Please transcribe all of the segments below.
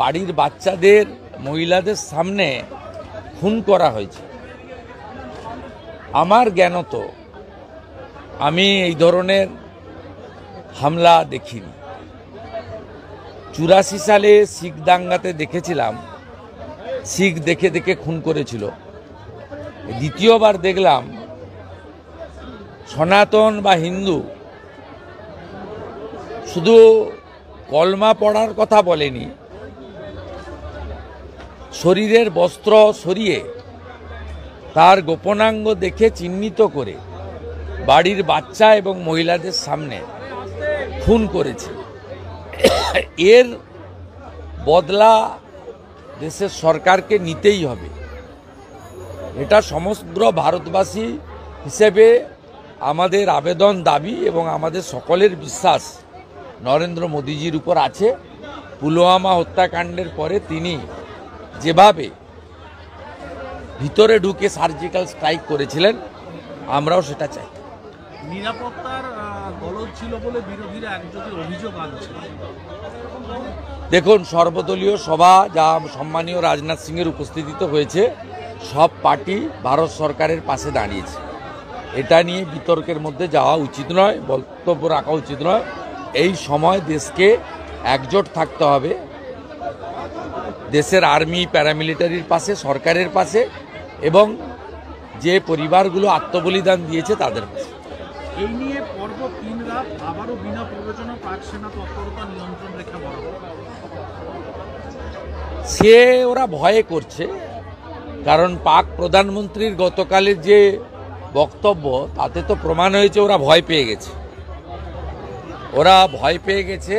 বাড়ির বাচ্চাদের মহিলাদের সামনে খুন করা হয়েছে। আমার জ্ঞানত আমি এই ধরনের হামলা দেখিনি। 84 সালে শিখ দাঙ্গাতে দেখেছিলাম শিখ দেখে দেখে খুন করেছিল। দ্বিতীয়বার দেখলাম সনাতন বা হিন্দু শুধু কলমা পড়ার কথা বলেনি, শরীরের বস্ত্র সরিয়ে তার গোপনাঙ্গ দেখে চিহ্নিত করে বাড়ির বাচ্চা এবং মহিলাদের সামনে খুন করেছে। এর বদলা দেশের সরকারকে নিতেই হবে। এটা সমগ্র ভারতবাসী হিসেবে আমাদের আবেদন, দাবি এবং আমাদের সকলের বিশ্বাস নরেন্দ্র মোদীজির উপর আছে। পুলওয়ামা হত্যাকাণ্ডের পরে তিনি যেভাবে ভিতরে ঢুকে সার্জিক্যাল স্ট্রাইক করেছিলেন, আমরাও সেটা চাই। নিরাপত্তার গলদ ছিল বলে বিরোধীরা একযোগে অভিযোগ আনছে। দেখুন, সর্বদলীয় সভা যা সম্মানীয় রাজনাথ সিংয়ের উপস্থিতিতে হয়েছে, সব পার্টি ভারত সরকারের পাশে দাঁড়িয়েছে। এটা নিয়ে বিতর্কের মধ্যে যাওয়া উচিত নয়, বক্তব্য রাখা উচিত নয়। এই সময় দেশকে একজোট থাকতে হবে, দেশের আর্মি প্যারামিলিটারির পাশে, সরকারের পাশে এবং যে পরিবারগুলো আত্মবলিদান দিয়েছে তাদের পাশে। এই নিয়ে পর্ব 3 রাত আবারও বিনা প্রয়োজনে পাক সেনা তৎপরতা নিয়ন্ত্রণ রেখা বরাবর। সে ওরা ভয়ে করছে, কারণ পাক প্রধানমন্ত্রীর গতকালের যে বক্তব্য তাতে তো প্রমাণ হয়েছে ওরা ভয় পেয়ে গেছে। ওরা ভয় পেয়ে গেছে,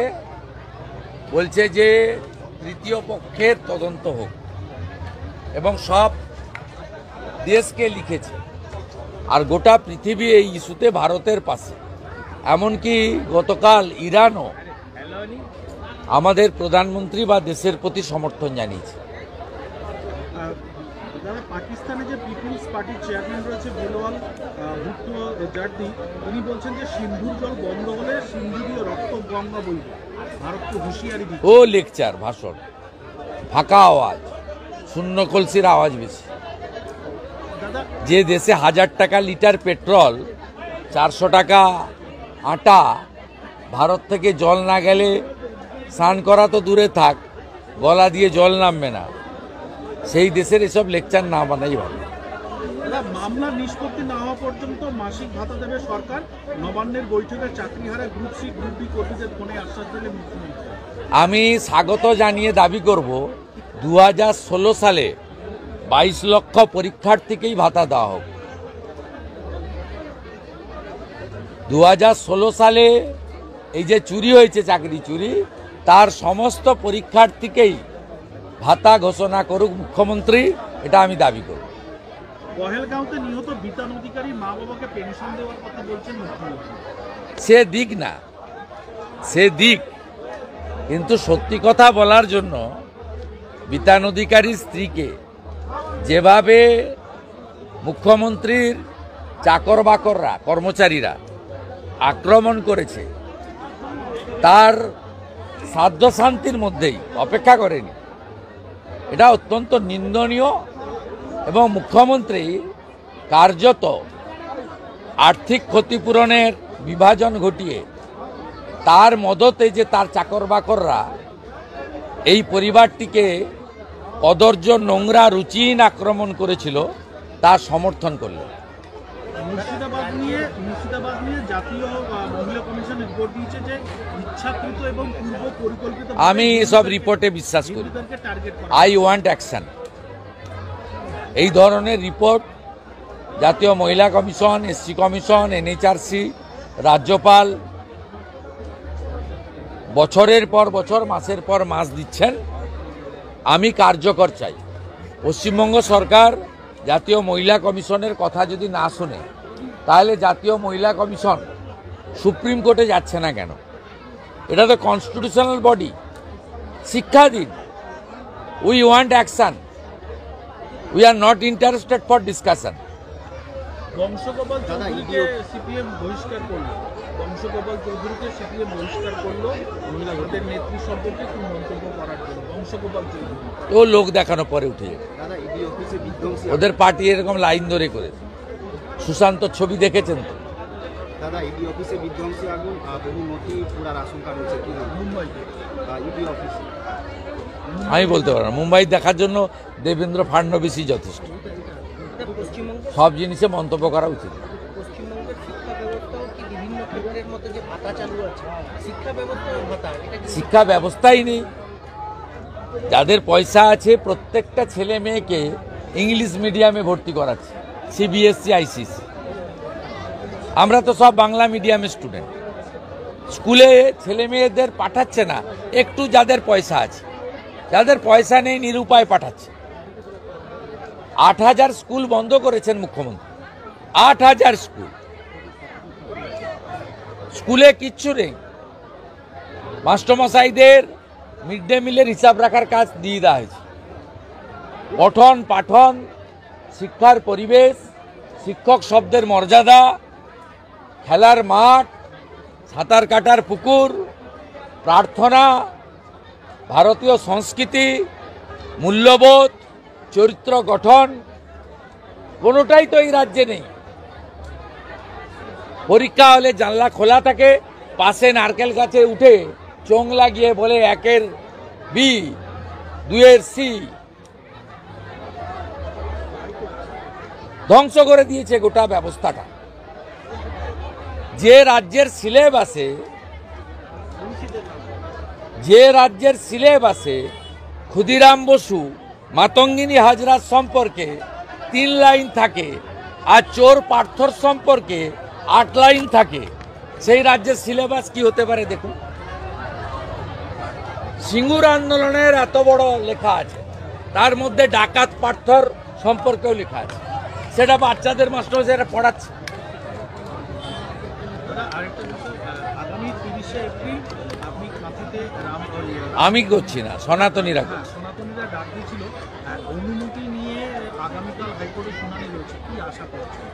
বলছে যে তৃতীয় পক্ষের তদন্ত হোক এবং সব দেশকে লিখেছে। আর গোটা পৃথিবী এই ইস্যুতে ভারতের পাশে। এমনকি গতকাল ইরানও আমাদের প্রধানমন্ত্রী বা দেশের প্রতি সমর্থন জানিয়েছে। পাকিস্তানে যে পিপলস পার্টির চেয়ারম্যান রয়েছে বেলওয়াল ভুট্টো জার্দি, তিনি বলছেন যে সিন্ধুর জল বন্ধ হলে সিন্ধুরীয় রক্ত গঙ্গা বইবে। ভারতকে হুঁশিয়ারি দিচ্ছে। ও লেকচার, ভাষণ, ফাঁকা আওয়াজ, শূন্য কলসির আওয়াজ বেশি। যে দেশে 1000 টাকা লিটার পেট্রোল, 400 টাকা আটা, ভারত থেকে জল না গেলে স্নান করা তো দূরে থাক, গলা দিয়ে জল নামবে না, সেই দেশের এসব লেকচার না বানাই ভালো। মামলা নিষ্পত্তি না হওয়া পর্যন্ত মাসিক ভাতা দেবে সরকার। নবান্নের বৈঠকে চাকরিহারা গ্রুপ সি গ্রুপ বি কর্মীদের ফোনে আশ্বাস দিলেন মুখ্যমন্ত্রী। আমি স্বাগত জানিয়ে দাবি করব 2016 সালে 22 লক্ষ পরীক্ষার্থীকেই ভাতা দেওয়া হোক। 2016 সালে এই যে চুরি হয়েছে, চাকরি চুরি, তার সমস্ত পরীক্ষার্থীকেই ভাতা ঘোষণা করুক মুখ্যমন্ত্রী, এটা আমি দাবি করব। পহেলগাঁওতে নিহত বিতান অধিকারী মা বাবাকে পেনশন দেওয়ার কথা বলছেন মুখ্যমন্ত্রী। সে দিক না, সে দিক, কিন্তু সত্যি কথা বলার জন্য বিতান অধিকারীর স্ত্রীকে যেভাবে মুখ্যমন্ত্রীর চাকর বাকররা, কর্মচারীরা আক্রমণ করেছে, তার সাধ্য শান্তির মধ্যেই অপেক্ষা করেনি। এটা অত্যন্ত নিন্দনীয় এবং মুখ্যমন্ত্রী কার্যত আর্থিক ক্ষতিপূরণের বিভাজন ঘটিয়ে তার মদতে যে তার চাকর বাকররা এই পরিবারটিকে কদর্য, নোংরা, রুচিহীন আক্রমণ করেছিল, তার সমর্থন করলেন। মুর্শিদাবাদ নিয়ে জাতীয় মহিলা কমিশন রিপোর্ট দিয়েছে যে ইচ্ছাকৃত এবং পূর্ব পরিকল্পিত। আমি সব রিপোর্টে বিশ্বাস করি। I want action. এই ধরনের রিপোর্ট জাতীয় মহিলা কমিশন, এসসি কমিশন, এনএইচআরসি, রাজ্যপাল বছরের পর বছর, মাসের পর মাস দিচ্ছেন। আমি কার্যকর চাই। পশ্চিমবঙ্গ সরকার জাতীয় মহিলা কমিশনের কথা যদি না শুনে, তাহলে জাতীয় মহিলা কমিশন সুপ্রিম কোর্টে যাচ্ছে না কেন? এটা তো কনস্টিটিউশনাল বডি। শিক্ষা দিন। We want action. We are not interested for discussion. Bansagopal CPM বহিষ্কার করল। বংশগোপাল চৌধুরীকে সিপিএম বহিষ্কার করলো মহিলা ভোটের নেত্রী সম্পর্কে কি মন্তব্য করার জন্য। বংশগোপাল চৌধুরী ও লোক দেখানো পরে উঠে যাবে। দাদা ইডি অফিসে বিধ্বংসী ওদের পার্টি এরকম লাইন ধরে করে সুশান্ত ছবি দেখেছেন তো। দাদা ইডি অফিসে বিধ্বংসী আগুন বহু নথি পুরার আশঙ্কা রয়েছে কি মুম্বাইতে ইডি অফিসে। আমি বলতে পারবো না, মুম্বাই দেখার জন্য দেবেন্দ্র ফাডনবিসই যথেষ্ট। সব জিনিসে মন্তব্য করা উচিত। পশ্চিমবঙ্গের শিক্ষা ব্যবস্থাও কি বিভিন্ন কেন্দ্রের মধ্যে যে ভাতা চালু আছে, শিক্ষা ব্যবস্থাও ভাতা, এটা কি শিক্ষা ব্যবস্থাই নেই। যাদের পয়সা আছে প্রত্যেকটা ছেলে মেয়েকে ইংলিশ মিডিয়ামে ভর্তি করাচ্ছে, সিবিএসসি আইসিসি। আমরা তো সব বাংলা মিডিয়ামের স্টুডেন্ট। স্কুলে ছেলে মেয়েদের পাঠাচ্ছে না, একটু যাদের পয়সা আছে, যাদের পয়সা নেই নিরুপায় পাঠাচ্ছে। 8,000 স্কুল বন্ধ করেছেন মুখ্যমন্ত্রী। 8,000 স্কুল, স্কুলে কিচ্ছু নেই। মাস্টারমশাইদের মিড ডে মিলের হিসাব রাখার কাজ দিয়ে দেওয়া হয়েছে। পঠন পাঠন, শিক্ষার পরিবেশ, শিক্ষক শব্দের মর্যাদা, খেলার মাঠ, সাঁতার কাটার পুকুর, প্রার্থনা, ভারতীয় সংস্কৃতি, মূল্যবোধ, চরিত্র গঠন, কোনোটাই তো এই রাজ্যে নেই। পরীক্ষা হলে জানলা খোলা থাকে, পাশে নারকেল গাছে উঠে চোং লাগিয়ে বলে 1-এর বি, 2-এর সি। ধ্বংস করে দিয়েছে গোটা ব্যবস্থাটা। যে রাজ্যের সিলেবাসে ক্ষুদিরাম বসু মাতঙ্গিনী হাজরার সম্পর্কে 3 লাইন থাকে আর চোর পার্থর সম্পর্কে 8 লাইন থাকে, সেই রাজ্যের সিলেবাস কি হতে পারে দেখুন। সিঙ্গুর আন্দোলনের এত বড় লেখা আছে, তার মধ্যে ডাকাত পার্থর সম্পর্কেও লেখা আছে, সেটা বাচ্চাদের মাস্টার যারা পড়াচ্ছে। আগামী 30শে এপ্রিল আপনি কাঁথিতে আমি করছি না, সনাতনীরা করছে। সনাতনীরা ডাক দিয়েছিল, অনুমতি নিয়ে আগামীকাল হাইকোর্টে শুনানি রয়েছে, কি আশা করছেন?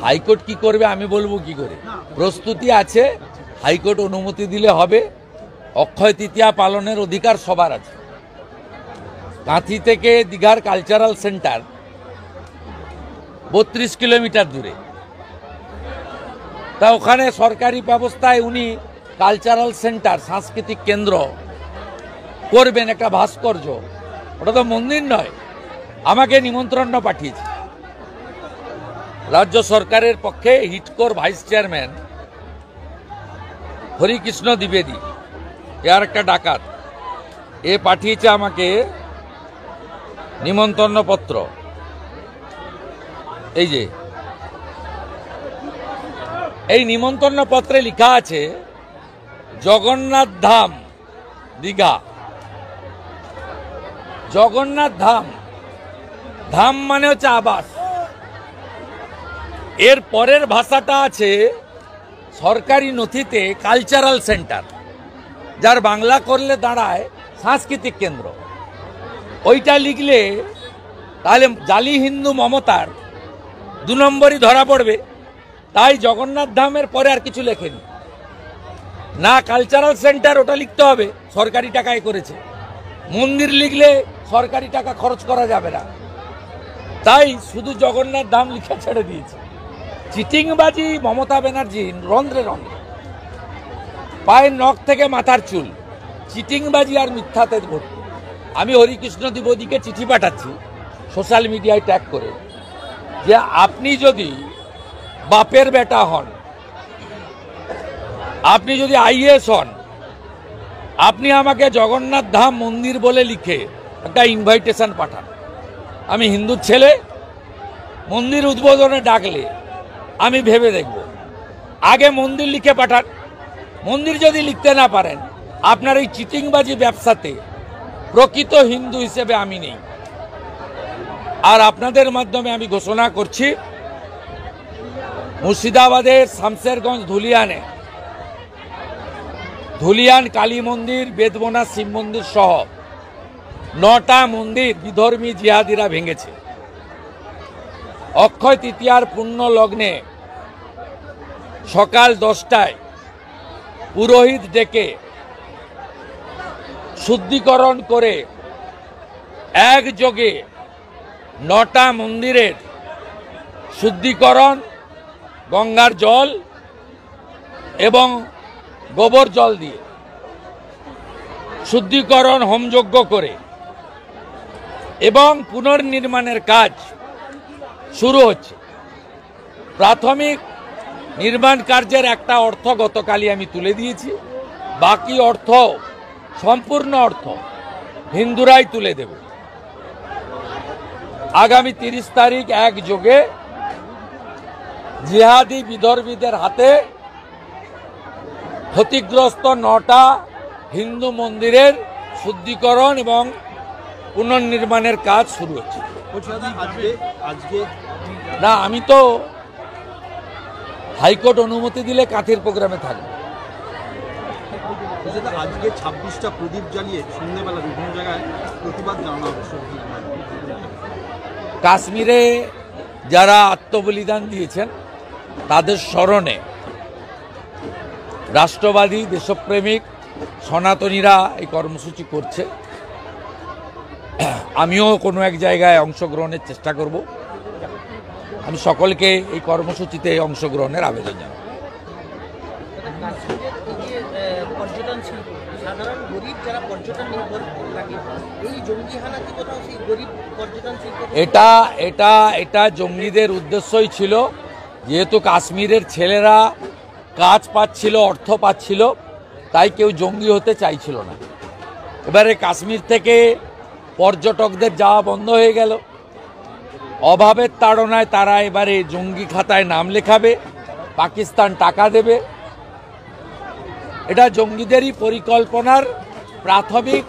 হাইকোর্ট কি করবে আমি বলবো কি করে? প্রস্তুতি আছে, হাইকোর্ট অনুমতি দিলে হবে। অক্ষয় তৃতীয়া পালনের অধিকার সবার আছে। কাঁথি থেকে দীঘার কালচারাল সেন্টার 32 কিলোমিটার দূরে, তা ওখানে সরকারি ব্যবস্থায় উনি কালচারাল সেন্টার, সাংস্কৃতিক কেন্দ্র করবেন, একটা ভাস্কর্য। ওটা তো মন্দির নয়। আমাকে নিমন্ত্রণ পাঠিয়েছে রাজ্য সরকারের পক্ষে হিটকোর ভাইস চেয়ারম্যান হরিকৃষ্ণ দ্বিবেদী, এর একটা ডাকাত, এ পাঠিয়েছে আমাকে নিমন্ত্রণ পত্র। এই যে এই নিমন্ত্রণ পত্রে লেখা আছে জগন্নাথ ধাম দীঘা। জগন্নাথ ধাম, ধাম মানে হচ্ছে আবাস। এর পরের ভাষাটা আছে সরকারি নথিতে কালচারাল সেন্টার, যার বাংলা করলে দাঁড়ায় সাংস্কৃতিক কেন্দ্র। ওইটা লিখলে তাহলে জালি হিন্দু মমতার 2 নম্বরই ধরা পড়বে। তাই জগন্নাথ ধামের পরে আর কিছু লেখেনি না। কালচারাল সেন্টার ওটা লিখতে হবে, সরকারি টাকায় করেছে। মন্দির লিখলে সরকারি টাকা খরচ করা যাবে না, তাই শুধু জগন্নাথ ধাম লিখে ছেড়ে দিয়েছে। চিটিংবাজি মমতা ব্যানার্জি রন্ধ্রে রন্ধ্রে, পায়ের নখ থেকে মাথার চুল, চিটিংবাজি আর মিথ্যাতে ভর্তি। আমি হরিকৃষ্ণ দ্বিবেদীকে চিঠি পাঠাচ্ছি সোশ্যাল মিডিয়ায় ট্যাগ করে, যে আপনি যদি বাপের বেটা হন, আপনি যদি আইএস হন, আপনি আমাকে জগন্নাথ ধাম মন্দির বলে লিখে একটা ইনভাইটেশন পাঠান। আমি হিন্দু ছেলে, মন্দির উদ্বোধনে ডাকলে আমি ভেবে দেখব। আগে মন্দির লিখে পাঠান। মন্দির যদি লিখতে না পারেন, আপনার এই চিটিংবাজি ব্যবসাতে প্রকৃত হিন্দু হিসেবে আমি নেই। আর আপনাদের মাধ্যমে আমি ঘোষণা করছি, মুর্শিদাবাদের শামশেরগঞ্জ ধুলিয়ান কালী মন্দির, বেদবনা শিব মন্দির সহ 9টা মন্দির বিধর্মী জিহাদিরা ভেঙেছে। অক্ষয় তৃতীয়ার পুণ্য লগ্নে সকাল 10টায় পুরোহিত ডেকে শুদ্ধিকরণ করে একযোগে 9টা মন্দিরের শুদ্ধিকরণ, গঙ্গার জল এবং গোবর জল দিয়ে শুদ্ধিকরণ হোমযজ্ঞ করে এবং পুনর্নির্মাণের কাজ শুরু হচ্ছে। প্রাথমিক নির্মাণ কার্যের একটা অর্থ গতকালই আমি তুলে দিয়েছি, বাকি অর্থ, সম্পূর্ণ অর্থ হিন্দুরাই তুলে দেবে। আগামী 30 তারিখ একযোগে জিহাদি বিধর্মীদের হাতে ক্ষতিগ্রস্ত 9টা হিন্দু মন্দিরের শুদ্ধিকরণ এবং পুনর্নির্মাণের কাজ শুরু হচ্ছে। না, আমি তো হাইকোর্ট অনুমতি দিলে কাঁথির প্রোগ্রামে থাকবে। আজকে 26টা প্রদীপ জ্বালিয়ে সন্ধ্যেবেলা বিভিন্ন জায়গায় প্রতিবাদ জানানো হচ্ছে। কাশ্মীরে যারা আত্মবলিদান দিয়েছেন তাদের স্মরণে রাষ্ট্রবাদী, দেশপ্রেমিক, সনাতনীরা এই কর্মসূচি করছে। আমিও কোনো এক জায়গায় অংশগ্রহণের চেষ্টা করব। আমি সকলকে এই কর্মসূচিতে অংশগ্রহণের আবেদন জানাই। পর্যটন শিল্প, সাধারণ গরিব যারা পর্যটন নির্ভর থাকে, এই জঙ্গি হানা কি কোথাও সেই গরিব পর্যটন শিল্প? এটা জঙ্গিদের উদ্দেশ্যই ছিল, যেহেতু কাশ্মীরের ছেলেরা কাজ পাচ্ছিল, অর্থ পাচ্ছিল, তাই কেউ জঙ্গি হতে চাইছিল না। এবারে কাশ্মীর থেকে পর্যটকদের যাওয়া বন্ধ হয়ে গেল, অভাবের তাড়নায় তারা এবারে জঙ্গি খাতায় নাম লেখাবে, পাকিস্তান টাকা দেবে। এটা জঙ্গিদেরই পরিকল্পনার প্রাথমিক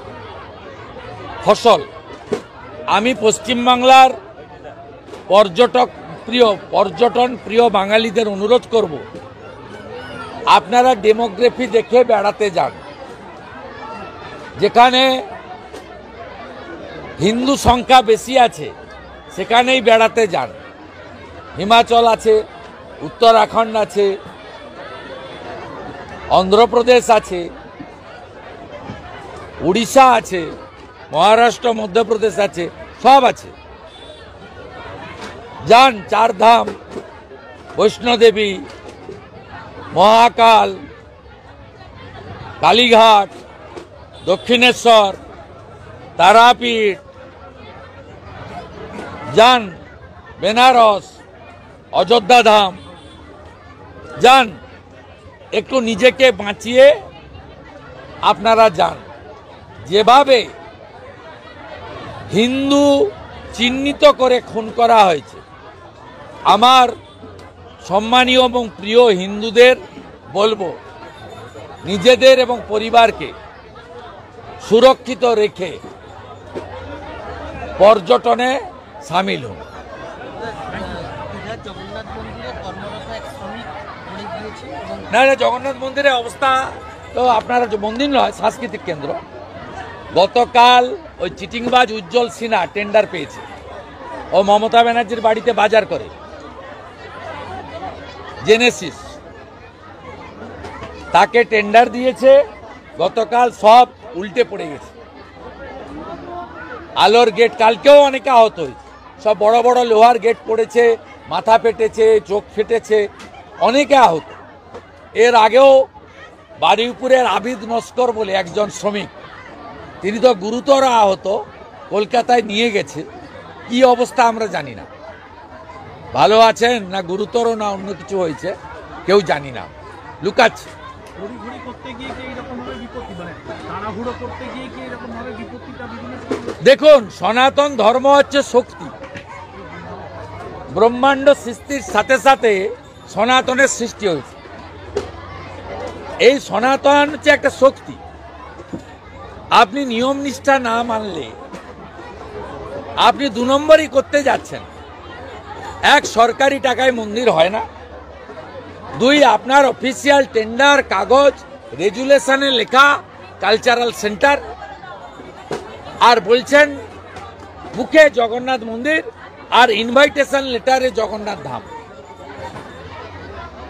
ফসল। আমি পশ্চিমবাংলার পর্যটন প্রিয় বাঙালিদের অনুরোধ করব, আপনারা ডেমোগ্রাফি দেখে বেড়াতে যান। যেখানে হিন্দু সংখ্যা বেশি আছে সেখানেই বেড়াতে যান। হিমাচল আছে, উত্তরাখণ্ড আছে, অন্ধ্রপ্রদেশ আছে, উড়িষ্যা আছে, মহারাষ্ট্র, মধ্যপ্রদেশ আছে, সব আছে। যান, চারধাম, বৈষ্ণোদেবী, মহাকাল, কালীঘাট, দক্ষিণেশ্বর, তারাপীঠ, যান বেনারস, অযোধ্যা ধাম, যান। একটু নিজেকে বাঁচিয়ে আপনারা যান। যেভাবে হিন্দু চিহ্নিত করে খুন করা হয়েছে, আমার সম্মানীয় এবং প্রিয় হিন্দুদের বলবো, নিজেদের এবং পরিবারকে সুরক্ষিত রেখে পর্যটনে সামিল হন। জগন্নাথ মন্দিরে কর্মরত এক শ্রমিক মরে গিয়েছে। না, জগন্নাথ মন্দিরের অবস্থা তো আপনারা, মন্দির নয়, সাংস্কৃতিক কেন্দ্র। গতকাল ওই চিটিংবাজ উজ্জ্বল সিনহা টেন্ডার পেয়েছে। ও মমতা ব্যানার্জির বাড়িতে বাজার করে, জেনেসিস তাকে টেন্ডার দিয়েছে। গতকাল সব উল্টে পড়ে গেছে। আলোর গেট, কালকেও অনেকে আহত হয়েছে। সব বড় বড় লোহার গেট পড়েছে, মাথা ফেটেছে, চোখ ফেটেছে, অনেকে আহত। এর আগেও বারুইপুরের আবিদ নস্কর বলে একজন শ্রমিক, তিনি তো গুরুতর আহত, কলকাতায় নিয়ে গেছে। কি অবস্থা আমরা জানি না, ভালো আছেন না গুরুতর না অন্য কিছু হয়েছে কেউ জানি না, লুকাচ্ছে। দেখুন, সনাতন ধর্ম হচ্ছে শক্তি। ব্রহ্মাণ্ড সৃষ্টির সাথে সাথে সনাতনের সৃষ্টি হয়েছে। এই সনাতন হচ্ছে একটা শক্তি। আপনি নিয়ম নিষ্ঠা না মানলে আপনি 2 নম্বরই করতে যাচ্ছেন। এক, সরকারি টাকায় মন্দির হয় না। 2, আপনার অফিসিয়াল টেন্ডার, কাগজ, রেজুলেশনে লেখা কালচারাল সেন্টার, আর বলছেন মুখে জগন্নাথ মন্দির আর ইনভাইটেশন লেটারে জগন্নাথ ধাম।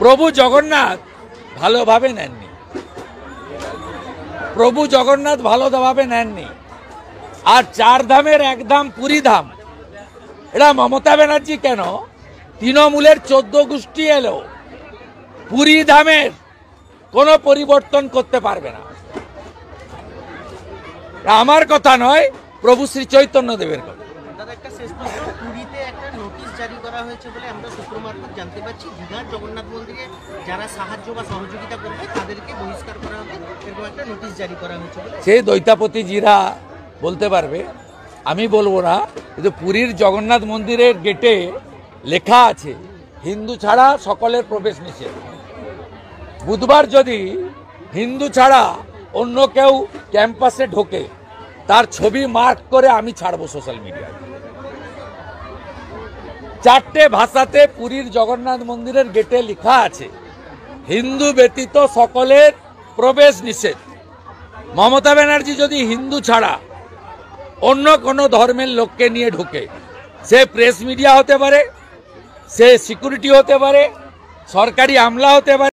প্রভু জগন্নাথ ভালোভাবে নেননি, প্রভু জগন্নাথ ভালোভাবে নেননি। আর 4 ধামের 1 ধাম পুরী ধাম, এটা মমতা ব্যানার্জি কেন তৃণমূলের 14 গোষ্ঠী এলো পুরী ধামের কোনো পরিবর্তন করতে পারবে না। আমার কথা নয়, প্রভু শ্রী চৈতন্য দেবের কথা। দাদা একটা শেষ প্রশ্ন, পুরীতে একটা নোটিশ জারি করা হয়েছে বলে আমরা সূত্র মারফত জানতে পারছি, দীঘার জগন্নাথ মন্দিরে যারা সাহায্য বা সহযোগিতা করবে তাদেরকে বহিষ্কার করা হবে, এরকম একটা নোটিশ জারি করা হয়েছে বলে। সেই দৈতাপতিজিরা বলতে পারবে, আমি বলবো না। কিন্তু পুরীর জগন্নাথ মন্দিরের গেটে লেখা আছে হিন্দু ছাড়া সকলের প্রবেশ নিষেধ। বুধবার যদি হিন্দু ছাড়া অন্য কেউ ক্যাম্পাসে ঢোকে, তার ছবি মার্ক করে আমি ছাড়বো সোশ্যাল মিডিয়ায়। 4টে ভাষাতে পুরীর জগন্নাথ মন্দিরের গেটে লেখা আছে হিন্দু ব্যতীত সকলের প্রবেশ নিষেধ। মমতা ব্যানার্জি যদি হিন্দু ছাড়া অন্য কোনো ধর্মের লোককে নিয়ে ঢোকে, সে প্রেস মিডিয়া হতে পারে, সে সিকিউরিটি হতে পারে, সরকারি আমলা হতে পারে।